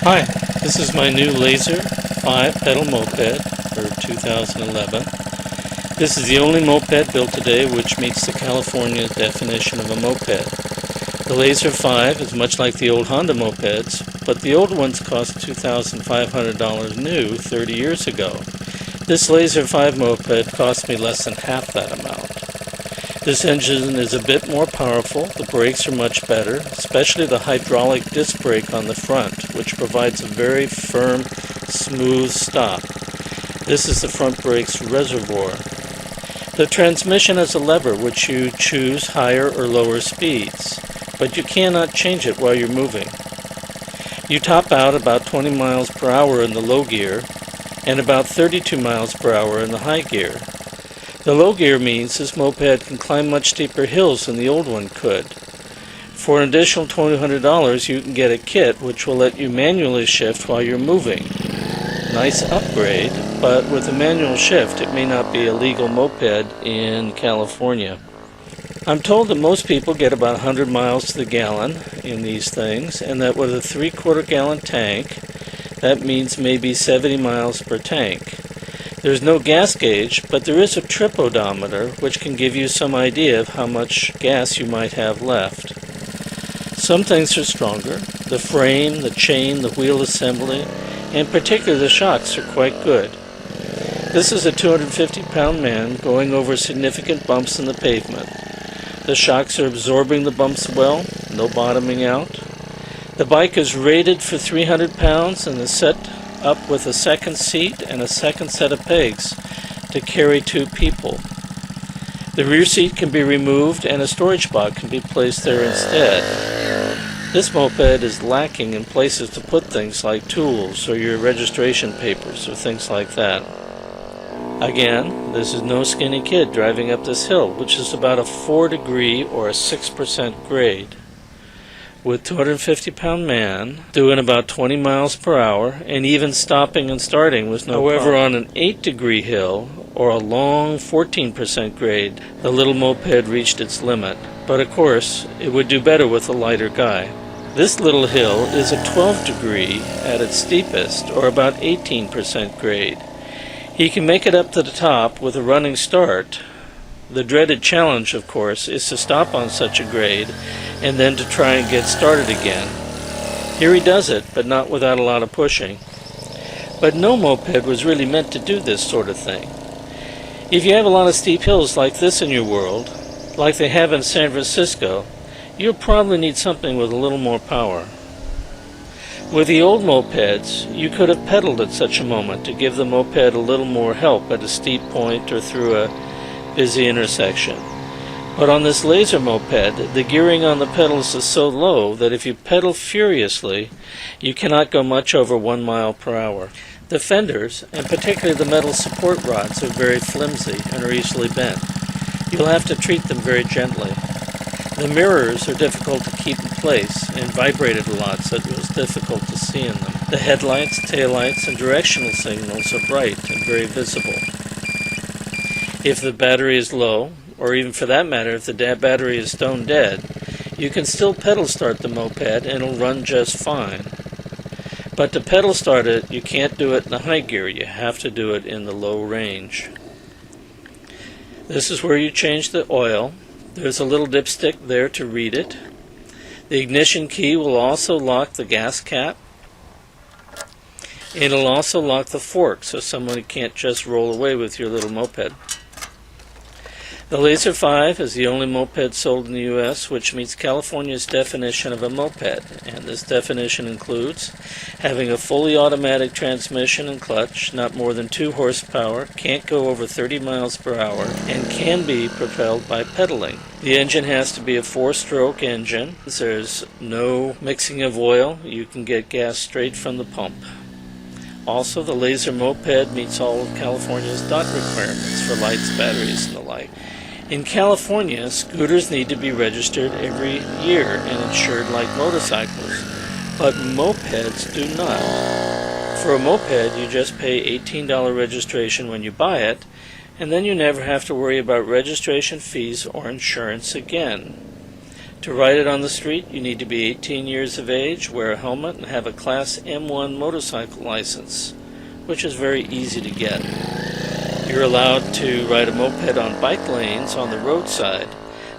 Hi, this is my new Lazer 5-pedal moped for 2011. This is the only moped built today which meets the California definition of a moped. The Lazer 5 is much like the old Honda mopeds, but the old ones cost $2,500 new 30 years ago. This Lazer 5 moped cost me less than half that amount. This engine is a bit more powerful, the brakes are much better, especially the hydraulic disc brake on the front, which provides a very firm, smooth stop. This is the front brake's reservoir. The transmission has a lever which you choose higher or lower speeds, but you cannot change it while you're moving. You top out about 20 miles per hour in the low gear and about 32 miles per hour in the high gear. The low gear means this moped can climb much steeper hills than the old one could. For an additional $200 you can get a kit which will let you manually shift while you're moving. Nice upgrade, but with a manual shift it may not be a legal moped in California. I'm told that most people get about 100 miles to the gallon in these things, and that with a 3/4 gallon tank that means maybe 70 miles per tank. There's no gas gauge, but there is a trip odometer which can give you some idea of how much gas you might have left. Some things are stronger. The frame, the chain, the wheel assembly, and particularly the shocks are quite good. This is a 250-pound man going over significant bumps in the pavement. The shocks are absorbing the bumps well, no bottoming out. The bike is rated for 300 pounds and is set up with a second seat and a second set of pegs to carry 2 people. The rear seat can be removed and a storage box can be placed there instead. This moped is lacking in places to put things like tools or your registration papers or things like that. Again, this is no skinny kid driving up this hill, which is about a 4-degree or a 6% grade. With 250-pound man doing about 20 miles per hour and even stopping and starting was no problem. However, on an 8-degree hill or a long 14% grade, the little moped reached its limit. But of course, it would do better with a lighter guy. This little hill is a 12-degree at its steepest, or about 18% grade. He can make it up to the top with a running start. The dreaded challenge, of course, is to stop on such a grade and then to try and get started again. Here he does it, but not without a lot of pushing. But no moped was really meant to do this sort of thing. If you have a lot of steep hills like this in your world, like they have in San Francisco, you'll probably need something with a little more power. With the old mopeds, you could have pedaled at such a moment to give the moped a little more help at a steep point or through a busy intersection. But on this Lazer moped, the gearing on the pedals is so low that if you pedal furiously, you cannot go much over 1 mile per hour. The fenders, and particularly the metal support rods, are very flimsy and are easily bent. You'll have to treat them very gently. The mirrors are difficult to keep in place and vibrated a lot, so it was difficult to see in them. The headlights, taillights, and directional signals are bright and very visible. If the battery is low, or even for that matter if the battery is stone dead, you can still pedal start the moped and it'll run just fine. But to pedal start it, you can't do it in the high gear, you have to do it in the low range. This is where you change the oil. There's a little dipstick there to read it. The ignition key will also lock the gas cap. It'll also lock the fork so someone can't just roll away with your little moped. The Lazer 5 is the only moped sold in the U.S. which meets California's definition of a moped, and this definition includes having a fully automatic transmission and clutch, not more than 2 horsepower, can't go over 30 miles per hour, and can be propelled by pedaling. The engine has to be a 4-stroke engine. There's no mixing of oil. You can get gas straight from the pump. Also, the Lazer moped meets all of California's DOT requirements for lights, batteries, and the like. In California, scooters need to be registered every year and insured like motorcycles, but mopeds do not. For a moped, you just pay $18 registration when you buy it, and then you never have to worry about registration fees or insurance again. To ride it on the street, you need to be 18 years of age, wear a helmet, and have a Class M1 motorcycle license, which is very easy to get. You're allowed to ride a moped on bike lanes on the roadside,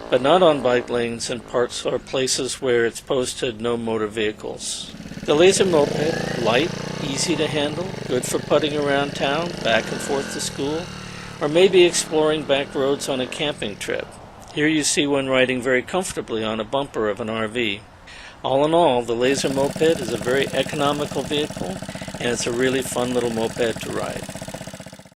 but not on bike lanes in parks or places where it's posted no motor vehicles. The Lazer moped, light, easy to handle, good for putting around town, back and forth to school, or maybe exploring back roads on a camping trip. Here you see one riding very comfortably on a bumper of an RV. All in all, the Lazer moped is a very economical vehicle, and it's a really fun little moped to ride.